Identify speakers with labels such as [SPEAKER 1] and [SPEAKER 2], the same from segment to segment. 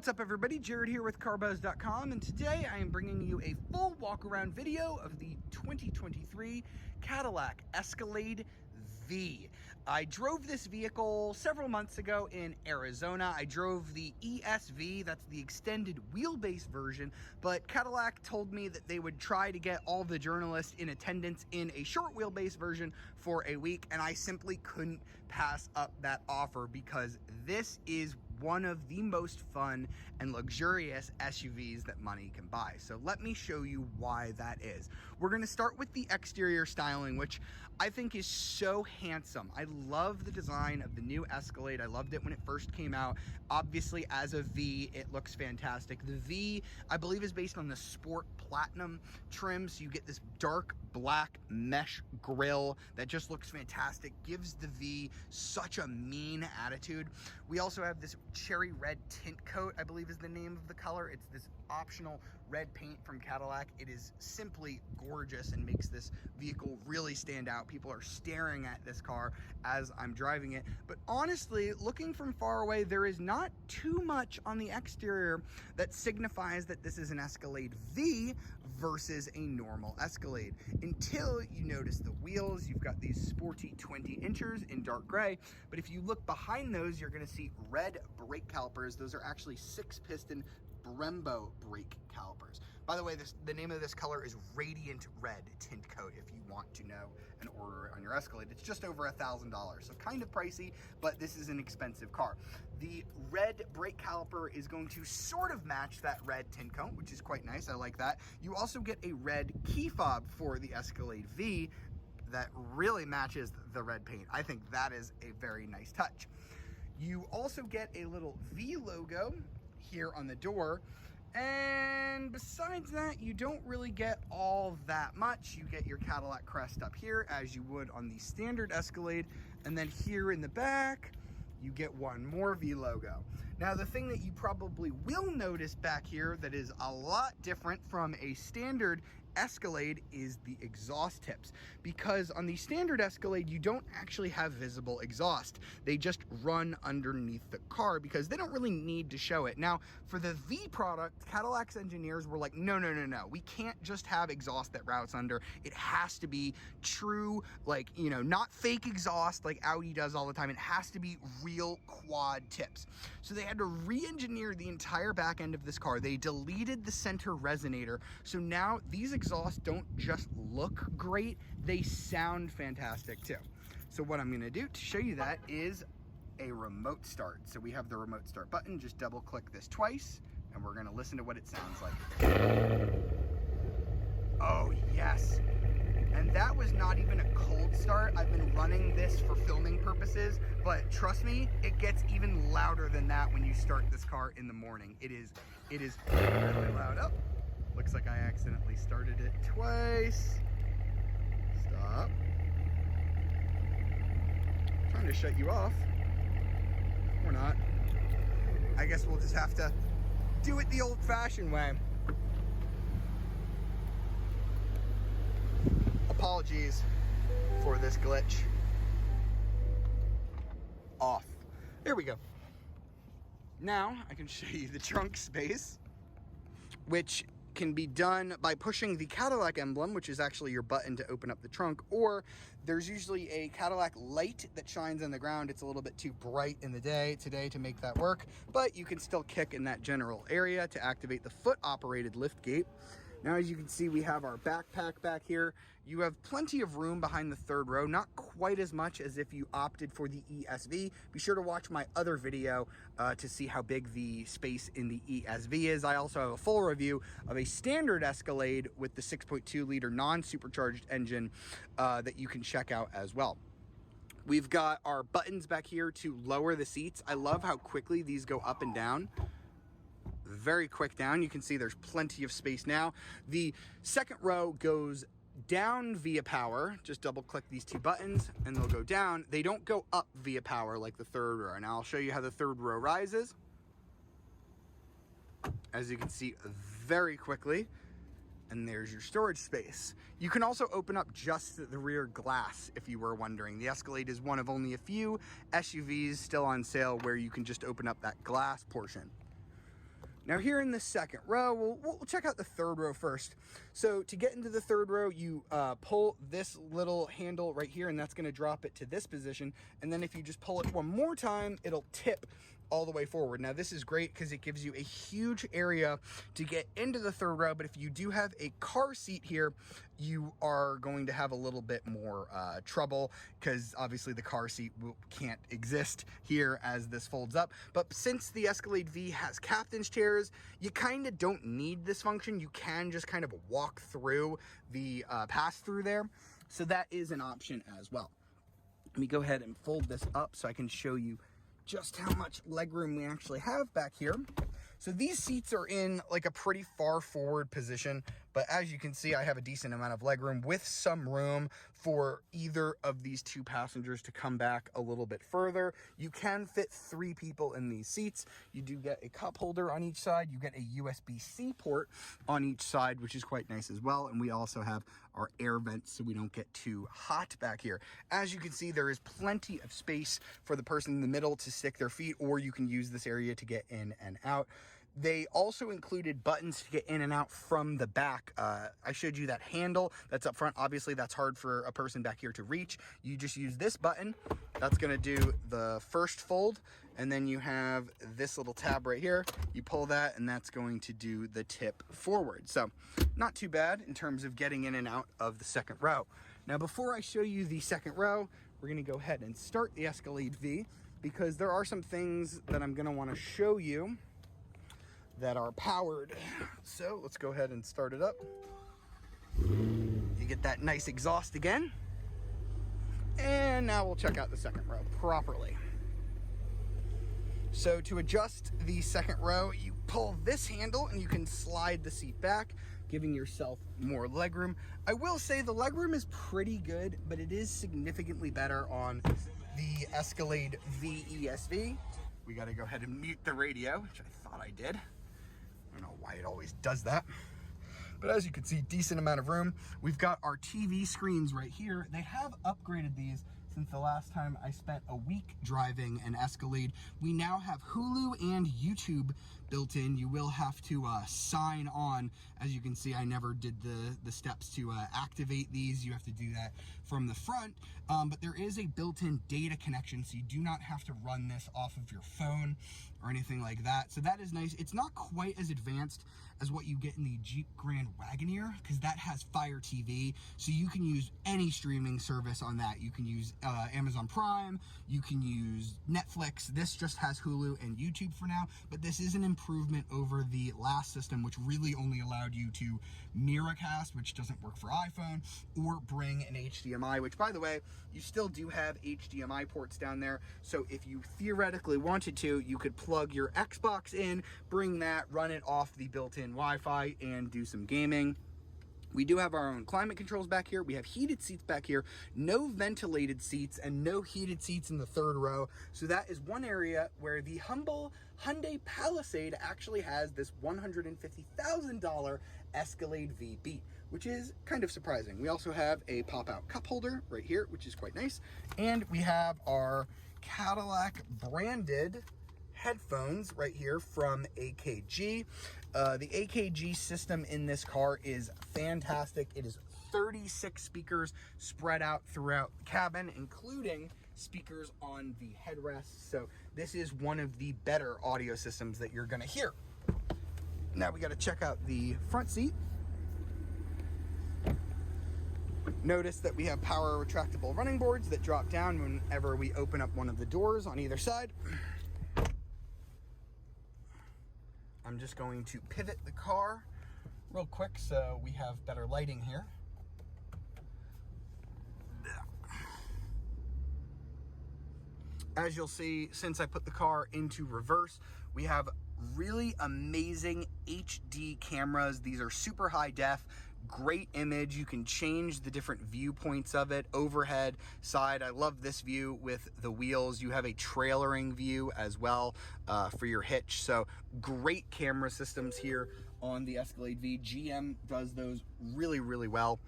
[SPEAKER 1] What's up everybody, Jared here with carbuzz.com, and today I am bringing you a full walk around video of the 2023 Cadillac Escalade V. I drove this vehicle several months ago in Arizona. I drove the ESV, that's the extended wheelbase version, but Cadillac told me that they would try to get all the journalists in attendance in a short wheelbase version for a week, and I simply couldn't pass up that offer because this is one of the most fun and luxurious SUVs that money can buy. So let me show you why that is. We're going to start with the exterior styling, which I think is so handsome. I love the design of the new Escalade. I loved it when it first came out. Obviously, as a V, it looks fantastic. The V, I believe, is based on the Sport Platinum trim, so you get this dark black mesh grille that just looks fantastic, gives the V such a mean attitude. We also have this cherry red tint coat, I believe is the name of the color. It's this optional red paint from Cadillac. It is simply gorgeous and makes this vehicle really stand out. People are staring at this car as I'm driving it, but honestly, looking from far away, there is not too much on the exterior that signifies that this is an Escalade V versus a normal Escalade, until you notice the wheels. You've got these sporty 20 inchers in dark gray, but if you look behind those, you're going to see red brake calipers. Those are actually 6-piston Brembo brake calipers. By the way, the name of this color is Radiant Red Tint Coat if you want to know and order it on your Escalade. It's just over $1,000, so kind of pricey, but this is an expensive car. The red brake caliper is going to sort of match that red tint coat, which is quite nice. I like that. You also get a red key fob for the Escalade V that really matches the red paint. I think that is a very nice touch. You also get a little V logo here on the door, and besides that, you don't really get all that much. You get your Cadillac crest up here as you would on the standard Escalade, and then here in the back you get one more V logo. Now, the thing that you probably will notice back here that is a lot different from a standard Escalade is the exhaust tips, because on the standard Escalade you don't actually have visible exhaust. They just run underneath the car because they don't really need to show it. Now, for the V product, Cadillac's engineers were like, no, we can't just have exhaust that routes under. It has to be true, like, you know, not fake exhaust like Audi does all the time. It has to be real quad tips. So they had to re-engineer the entire back end of this car. They deleted the center resonator, so now these exhausts don't just look great, they sound fantastic too. So what I'm gonna do to show you that is a remote start. So we have the remote start button. Just double click this twice and we're gonna listen to what it sounds like. Oh yes. And that was not even a cold start. I've been running this for filming purposes, but trust me, it gets even louder than that when you start this car in the morning. It is really loud. Oh, looks like I accidentally started it twice. Stop. I'm trying to shut you off. Or not. I guess we'll just have to do it the old-fashioned way. Apologies for this glitch. Off. There we go. Now I can show you the trunk space, which can be done by pushing the Cadillac emblem, which is actually your button to open up the trunk, or there's usually a Cadillac light that shines on the ground. It's a little bit too bright in the day today to make that work, but you can still kick in that general area to activate the foot-operated lift gate. Now, as you can see, we have our backpack back here. You have plenty of room behind the third row, not quite as much as if you opted for the ESV. Be sure to watch my other video to see how big the space in the ESV is. I also have a full review of a standard Escalade with the 6.2 liter non-supercharged engine that you can check out as well. We've got our buttons back here to lower the seats. I love how quickly these go up and down. Very quick down. You can see there's plenty of space now. The second row goes down via power. Just double click these two buttons and they'll go down. They don't go up via power like the third row. Now I'll show you how the third row rises. As you can see, very quickly. And there's your storage space. You can also open up just the rear glass if you were wondering. The Escalade is one of only a few SUVs still on sale where you can just open up that glass portion. Now here in the second row, we'll check out the third row first. So to get into the third row, you pull this little handle right here, and that's going to drop it to this position. And then if you just pull it one more time, it'll tip all the way forward. Now this is great because it gives you a huge area to get into the third row, but if you do have a car seat here, you are going to have a little bit more trouble, because obviously the car seat can't exist here as this folds up. But since the Escalade V has captain's chairs, you kind of don't need this function. You can just kind of walk through the pass-through there, so that is an option as well. Let me go ahead and fold this up so I can show you just how much legroom we actually have back here. So these seats are in like a pretty far forward position, but as you can see, I have a decent amount of legroom with some room for either of these two passengers to come back a little bit further. You can fit 3 people in these seats. You do get a cup holder on each side. You get a USB-C port on each side, which is quite nice as well. And we also have our air vents so we don't get too hot back here. As you can see, there is plenty of space for the person in the middle to stick their feet, or you can use this area to get in and out. They also included buttons to get in and out from the back. I showed you that handle that's up front. Obviously, that's hard for a person back here to reach. You just use this button. That's going to do the first fold. And then you have this little tab right here. You pull that, and that's going to do the tip forward. So not too bad in terms of getting in and out of the second row. Now, before I show you the second row, we're going to go ahead and start the Escalade V, because there are some things that I'm going to want to show you that are powered. So let's go ahead and start it up. You get that nice exhaust again. And now we'll check out the second row properly. So to adjust the second row, you pull this handle and you can slide the seat back, giving yourself more legroom. I will say the legroom is pretty good, but it is significantly better on the Escalade V ESV. We got to go ahead and mute the radio, which I thought I did. I don't know why it always does that. But as you can see, decent amount of room. We've got our TV screens right here. They have upgraded these since the last time I spent a week driving an Escalade. We now have Hulu and YouTube built in. You will have to sign on. As you can see, I never did the steps to activate these. You have to do that from the front. But there is a built-in data connection, so you do not have to run this off of your phone or anything like that. So that is nice. It's not quite as advanced as what you get in the Jeep Grand Wagoneer, because that has Fire TV, so you can use any streaming service on that. You can use Amazon Prime, you can use Netflix. This just has Hulu and YouTube for now, but this is an improvement over the last system, which really only allowed you to Miracast, which doesn't work for iPhone, or bring an HDMI, which, by the way, you still do have HDMI ports down there. So if you theoretically wanted to, you could plug your Xbox in, bring that, run it off the built-in Wi-Fi, and do some gaming. We do have our own climate controls back here. We have heated seats back here, no ventilated seats, and no heated seats in the third row. So that is one area where the humble Hyundai Palisade actually has this $150,000 Escalade V beat, which is kind of surprising. We also have a pop-out cup holder right here, which is quite nice. And we have our Cadillac branded headphones right here from AKG. The AKG system in this car is fantastic. It is 36 speakers spread out throughout the cabin, including speakers on the headrest. So this is one of the better audio systems that you're gonna hear. Now we gotta check out the front seat. Notice that we have power retractable running boards that drop down whenever we open up one of the doors on either side. I'm just going to pivot the car real quick so we have better lighting here. As you'll see, since I put the car into reverse, we have really amazing HD cameras. These are super high def, great image. You can change the different viewpoints of it, overhead, side. I love this view with the wheels. You have a trailering view as well for your hitch. So great camera systems here on the Escalade V. GM does those really, really well.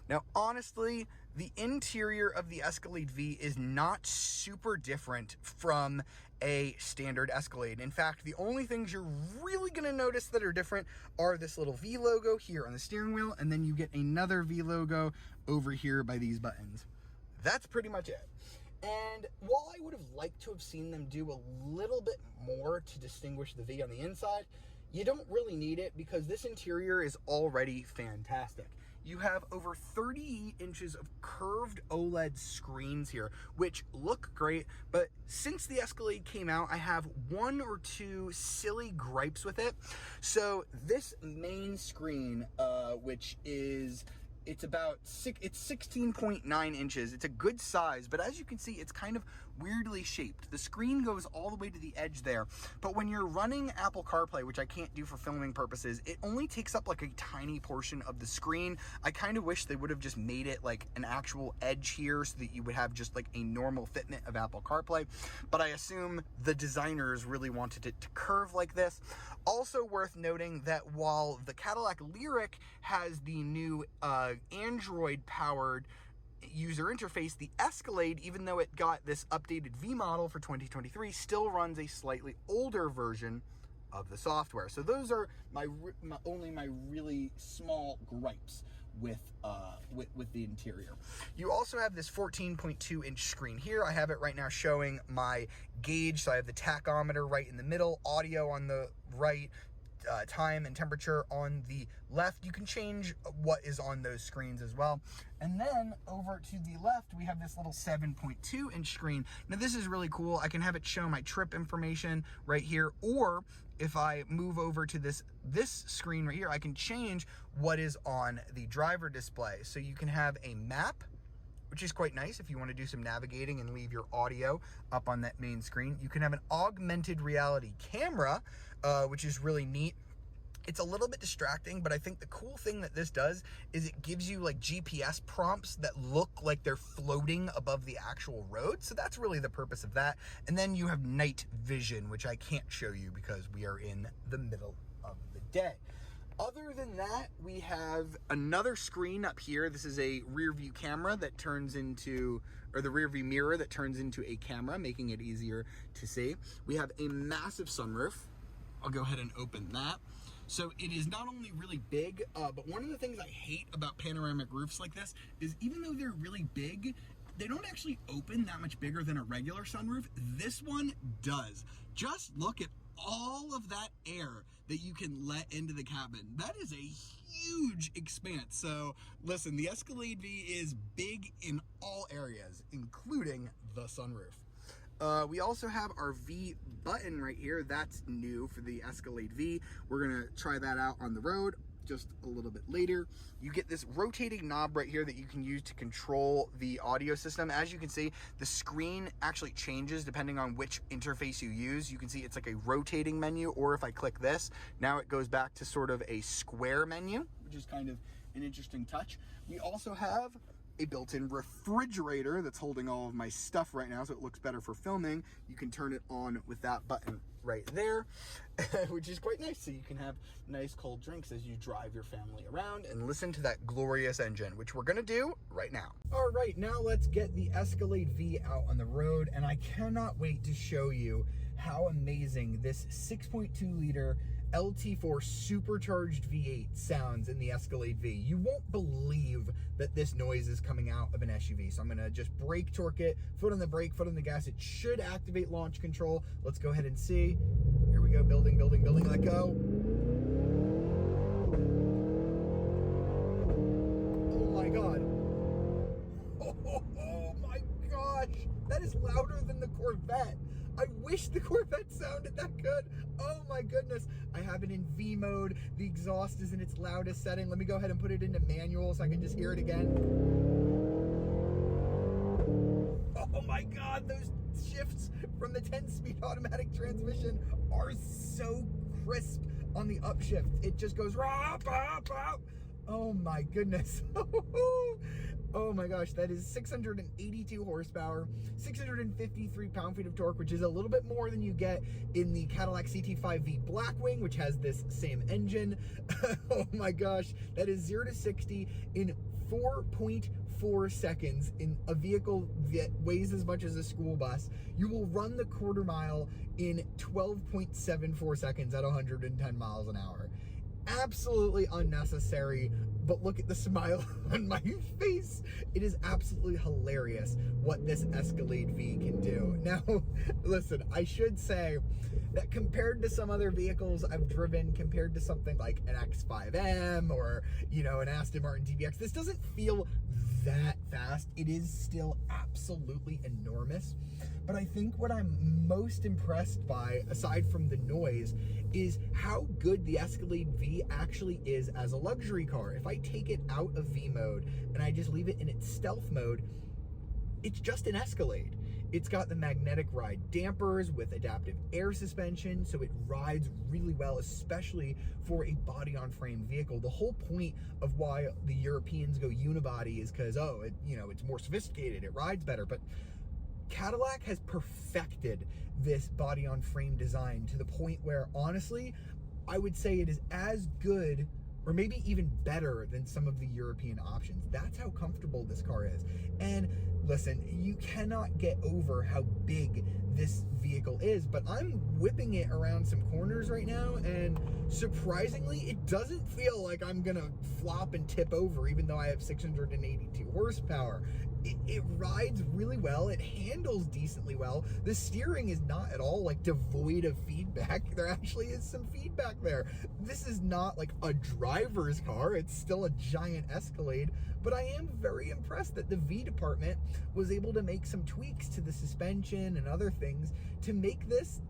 [SPEAKER 1] Now, honestly, the interior of the Escalade V is not super different from a standard Escalade. In fact, the only things you're really going to notice that are different are this little V logo here on the steering wheel, and then you get another V logo over here by these buttons. That's pretty much it. And while I would have liked to have seen them do a little bit more to distinguish the V on the inside, you don't really need it because this interior is already fantastic. You have over 38 inches of curved OLED screens here, which look great, but since the Escalade came out, I have one or two silly gripes with it. So this main screen, which is, it's 16.9 inches. It's a good size, but as you can see, it's kind of weirdly shaped. The screen goes all the way to the edge there, but when you're running Apple CarPlay, which I can't do for filming purposes, it only takes up like a tiny portion of the screen. I kind of wish they would have just made it like an actual edge here so that you would have just like a normal fitment of Apple CarPlay, but I assume the designers really wanted it to curve like this. Also worth noting that while the Cadillac Lyriq has the new Android-powered user interface, the Escalade, even though it got this updated V model for 2023, still runs a slightly older version of the software. So those are my really small gripes with the interior. You also have this 14.2 inch screen here. I have it right now showing my gauge. So I have the tachometer right in the middle, audio on the right, time and temperature on the left. You can change what is on those screens as well. And then over to the left, we have this little 7.2 inch screen. Now this is really cool. I can have it show my trip information right here, or if I move over to this screen right here, I can change what is on the driver display. So you can have a map, which is quite nice if you want to do some navigating and leave your audio up on that main screen. You can have an augmented reality camera, which is really neat. It's a little bit distracting, but I think the cool thing that this does is it gives you like GPS prompts that look like they're floating above the actual road. So that's really the purpose of that. And then you have night vision, which I can't show you because we are in the middle of the day. Other than that, we have another screen up here. This is a rear view camera that turns into, or the rear view mirror that turns into a camera, making it easier to see. We have a massive sunroof. I'll go ahead and open that. So it is not only really big, but one of the things I hate about panoramic roofs like this is even though they're really big, they don't actually open that much bigger than a regular sunroof. This one does. Just look at all of that air that you can let into the cabin. That is a huge expanse. So listen, the Escalade V is big in all areas, including the sunroof. We also have our V button right here. That's new for the Escalade V. We're gonna try that out on the road just a little bit later. You get this rotating knob right here that you can use to control the audio system. As you can see, the screen actually changes depending on which interface you use. You can see it's like a rotating menu, or if I click this, now it goes back to sort of a square menu, which is kind of an interesting touch. We also have a built-in refrigerator that's holding all of my stuff right now, so it looks better for filming. You can turn it on with that button right there, which is quite nice. So you can have nice cold drinks as you drive your family around and listen to that glorious engine, which we're gonna do right now. All right, now let's get the Escalade V out on the road, and I cannot wait to show you how amazing this 6.2 liter LT4 supercharged V8 sounds in the Escalade V. You won't believe that this noise is coming out of an SUV. So I'm gonna just brake torque it, foot on the brake, foot on the gas. It should activate launch control. Let's go ahead and see. Here we go, building, building, building, let go. Oh my God. Oh my gosh, that is louder than the Corvette. I wish the Corvette sounded that good. Oh my goodness. I have it in V mode. The exhaust is in its loudest setting. Let me go ahead and put it into manual so I can just hear it again. Oh my God, those shifts from the 10-speed automatic transmission are so crisp on the upshift. It just goes, rah, bah, bah. Oh my goodness.
[SPEAKER 2] Oh my gosh, that is 682 horsepower, 653 pound-feet of torque, which is a little bit more than you get in the Cadillac CT5V Blackwing, which has this same engine. Oh my gosh, that is 0 to 60 in 4.4 seconds in a vehicle that weighs as much as a school bus. You will run the quarter mile in 12.74 seconds at 110 miles an hour. Absolutely unnecessary, but look at the smile on my face. It is absolutely hilarious what this Escalade V can do. Now, listen, I should say that compared to some other vehicles I've driven, compared to something like an X5M or, you know, an Aston Martin DBX, this doesn't feel that fast. It is still absolutely enormous. But I think what I'm most impressed by, aside from the noise, is how good the Escalade V actually is as a luxury car. If I take it out of V mode and I just leave it in its stealth mode, it's just an Escalade. It's got the magnetic ride dampers with adaptive air suspension, so it rides really well, especially for a body-on-frame vehicle. The whole point of why the Europeans go unibody is because, oh, it's more sophisticated, it rides better, but Cadillac has perfected this body-on-frame design to the point where, honestly, I would say it is as good or maybe even better than some of the European options. That's how comfortable this car is. And listen, you cannot get over how big this vehicle is, but I'm whipping it around some corners right now, and surprisingly, it doesn't feel like I'm gonna flop and tip over, even though I have 682 horsepower. It rides really well. It handles decently well. The steering is not at all like devoid of feedback. There actually is some feedback there. This is not like a driver's car. It's still a giant Escalade, but I am very impressed that the V department was able to make some tweaks to the suspension and other things to make this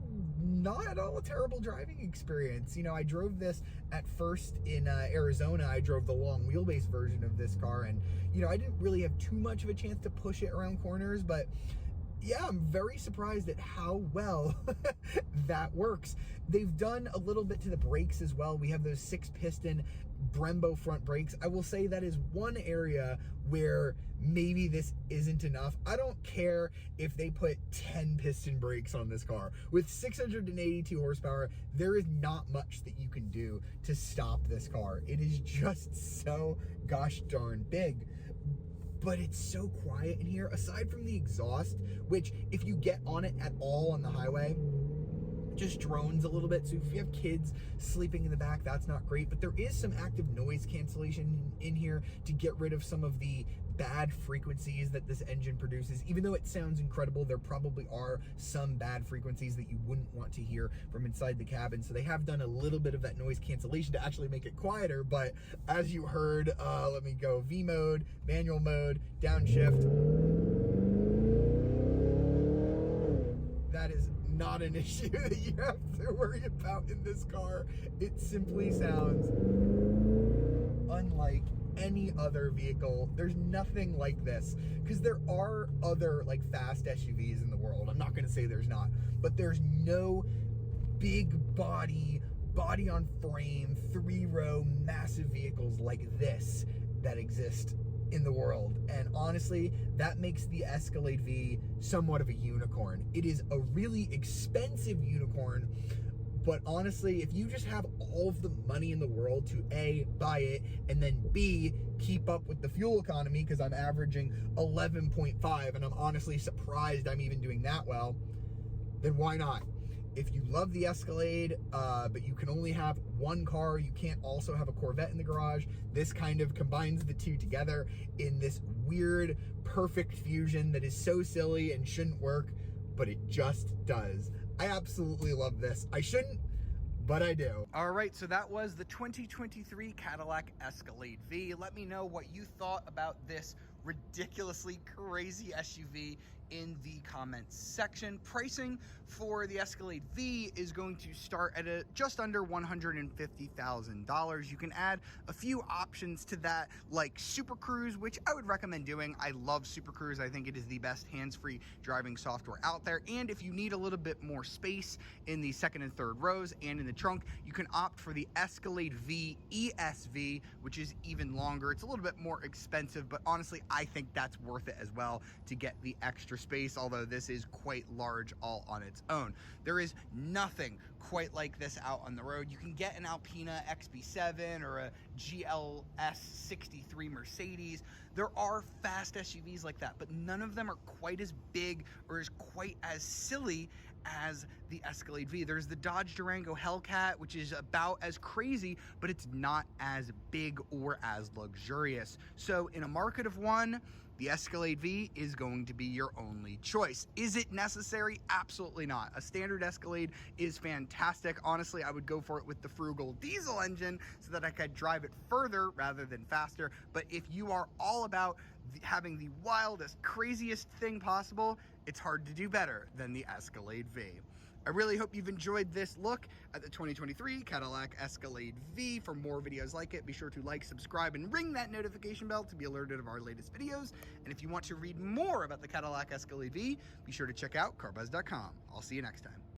[SPEAKER 2] not at all a terrible driving experience. You know, I drove this at first in Arizona. I drove the long wheelbase version of this car, and you know, I didn't really have too much of a chance to push it around corners, but yeah, I'm very surprised at how well that works. They've done a little bit to the brakes as well. We have those 6-piston Brembo front brakes. I will say that is one area where maybe this isn't enough. I don't care if they put 10-piston brakes on this car. With 682 horsepower, there is not much that you can do to stop this car. It is just so gosh darn big. But it's so quiet in here, aside from the exhaust, which if you get on it at all on the highway, just drones a little bit. So if you have kids sleeping in the back, that's not great. But there is some active noise cancellation in here to get rid of some of the bad frequencies that this engine produces. Even though it sounds incredible, there probably are some bad frequencies that you wouldn't want to hear from inside the cabin. So they have done a little bit of that noise cancellation to actually make it quieter. But as you heard, let me go V mode, manual mode, downshift. That is not an issue that you have to worry about in this car. It simply sounds unlike any other vehicle. There's nothing like this, because there are other like fast SUVs in the world. I'm not going to say there's not, but there's no big body on frame, 3-row massive vehicles like this that exist in the world. And honestly, that makes the Escalade V somewhat of a unicorn. It is a really expensive unicorn, but honestly, if you just have all of the money in the world to A, buy it, and then B, keep up with the fuel economy, because I'm averaging 11.5, and I'm honestly surprised I'm even doing that well, then why not? If you love the Escalade, but you can only have one car, you can't also have a Corvette in the garage, this kind of combines the two together in this weird, perfect fusion that is so silly and shouldn't work, but it just does. I absolutely love this. I shouldn't, but I do.
[SPEAKER 1] All right, so that was the 2023 Cadillac Escalade V. Let me know what you thought about this ridiculously crazy SUV in the comments section. Pricing for the Escalade V is going to start at just under $150,000. You can add a few options to that, like Super Cruise, which I would recommend doing. I love Super Cruise. I think it is the best hands-free driving software out there. And if you need a little bit more space in the second and third rows and in the trunk, you can opt for the Escalade V ESV, which is even longer. It's a little bit more expensive, but honestly, I think that's worth it as well to get the extra space, although this is quite large all on its own. There is nothing quite like this out on the road. You can get an Alpina XB7 or a GLS 63 Mercedes. There are fast SUVs like that, but none of them are quite as big or is quite as silly as the Escalade V. There's the Dodge Durango Hellcat, which is about as crazy, but it's not as big or as luxurious. So in a market of one, the Escalade V is going to be your only choice. Is it necessary? Absolutely not. A standard Escalade is fantastic. Honestly, I would go for it with the frugal diesel engine so that I could drive it further rather than faster. But if you are all about having the wildest, craziest thing possible, it's hard to do better than the Escalade V. I really hope you've enjoyed this look at the 2023 Cadillac Escalade V. For more videos like it, be sure to like, subscribe, and ring that notification bell to be alerted of our latest videos. And if you want to read more about the Cadillac Escalade V, be sure to check out carbuzz.com. I'll see you next time.